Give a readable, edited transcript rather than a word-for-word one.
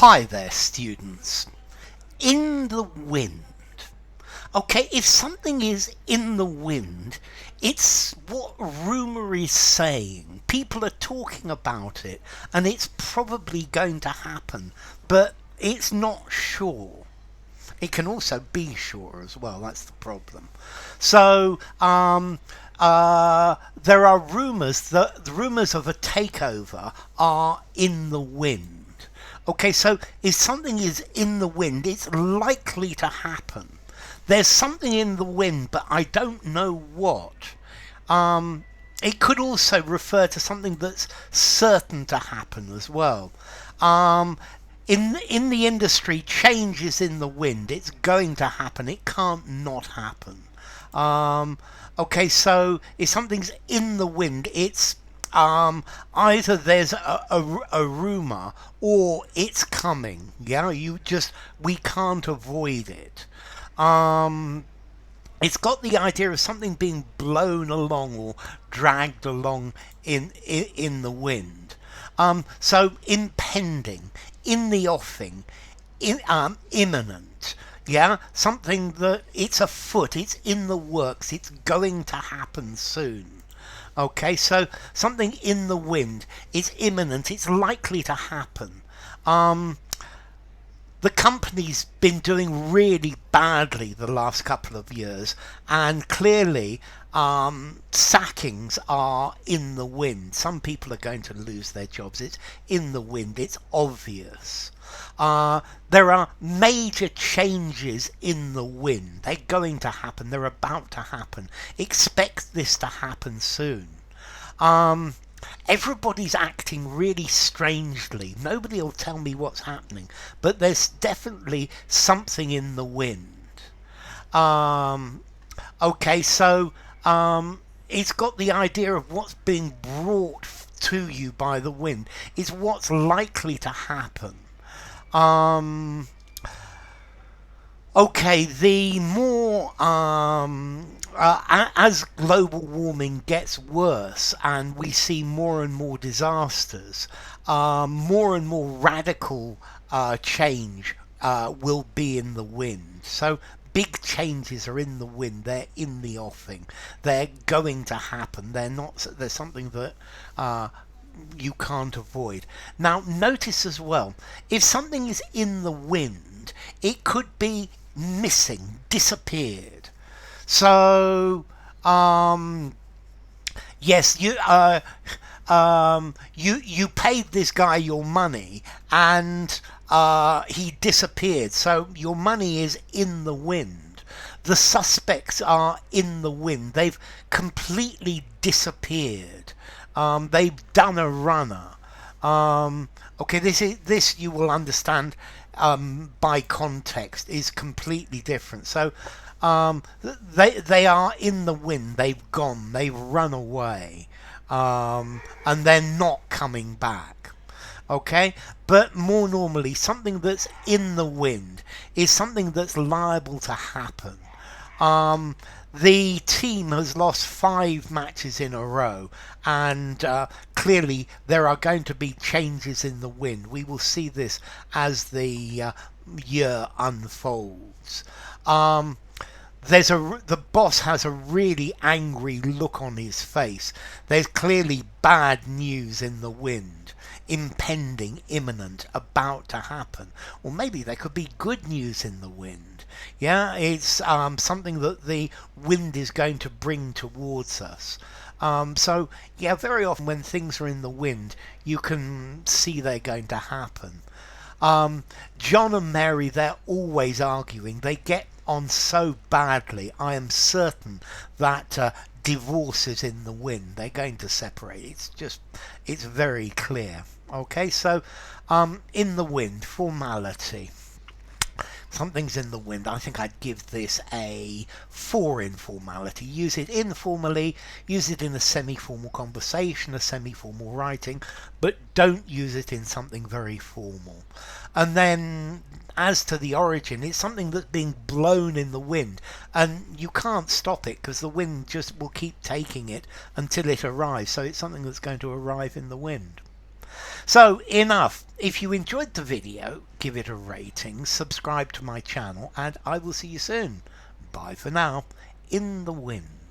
Hi there, students. In the wind. Okay, if something is in the wind, it's what rumour is saying. People are talking about it, and it's probably going to happen, but it's not sure. It can also be sure as well, that's the problem. So, there are rumours that the rumours of a takeover are in the wind. Okay, so if something is in the wind, it's likely to happen. There's something in the wind, but I don't know what. It could also refer to something that's certain to happen as well. In the industry, change is in the wind. It's going to happen. It can't not happen. Okay, so if something's in the wind, it's either there's a rumor or it's coming. Yeah, we can't avoid it. It's got the idea of something being blown along or dragged along in the wind. So impending, in the offing, imminent. Yeah, something that it's afoot, it's in the works, it's going to happen soon. Okay, so something in the wind is imminent, it's likely to happen. The company's been doing really badly the last couple of years, and clearly sackings are in the wind. Some people are going to lose their jobs. It's in the wind. It's obvious. There are major changes in the wind. They're going to happen. They're about to happen. Expect this to happen soon. Everybody's acting really strangely. Nobody will tell me what's happening, but there's definitely something in the wind. Okay, so it's got the idea of what's being brought to you by the wind. It's what's likely to happen. Okay, the more as global warming gets worse and we see more and more disasters, more and more radical change will be in the wind. So big changes are in the wind. They're in the offing. They're going to happen. They're something that you can't avoid. Now, notice as well, if something is in the wind, it could be missing, disappeared. So, yes, you paid this guy your money, and he disappeared. So your money is in the wind. The suspects are in the wind. They've completely disappeared. They've done a runner. Okay, this you will understand by context is completely different. So they are in the wind. They've gone. They've run away, and they're not coming back. Okay, but more normally, something that's in the wind is something that's liable to happen. The team has lost 5 matches in a row, and clearly there are going to be changes in the wind. We will see this as the year unfolds. The boss has a really angry look on his face. There's clearly bad news in the wind, impending, imminent, about to happen. Or maybe there could be good news in the wind. Yeah, it's something that the wind is going to bring towards us. So, yeah, very often when things are in the wind, you can see they're going to happen. John and Mary, they're always arguing. They get on so badly. I am certain that divorce is in the wind. They're going to separate. It's very clear. Okay, so in the wind, formality. Something's in the wind. I think I'd give this a 4 in formality. Use it informally, use it in a semi-formal conversation, a semi-formal writing, but don't use it in something very formal. And then as to the origin, it's something that's being blown in the wind, and you can't stop it because the wind just will keep taking it until it arrives. So it's something that's going to arrive in the wind. So enough. If you enjoyed the video, give it a rating, subscribe to my channel, and I will see you soon. Bye for now. In the wind.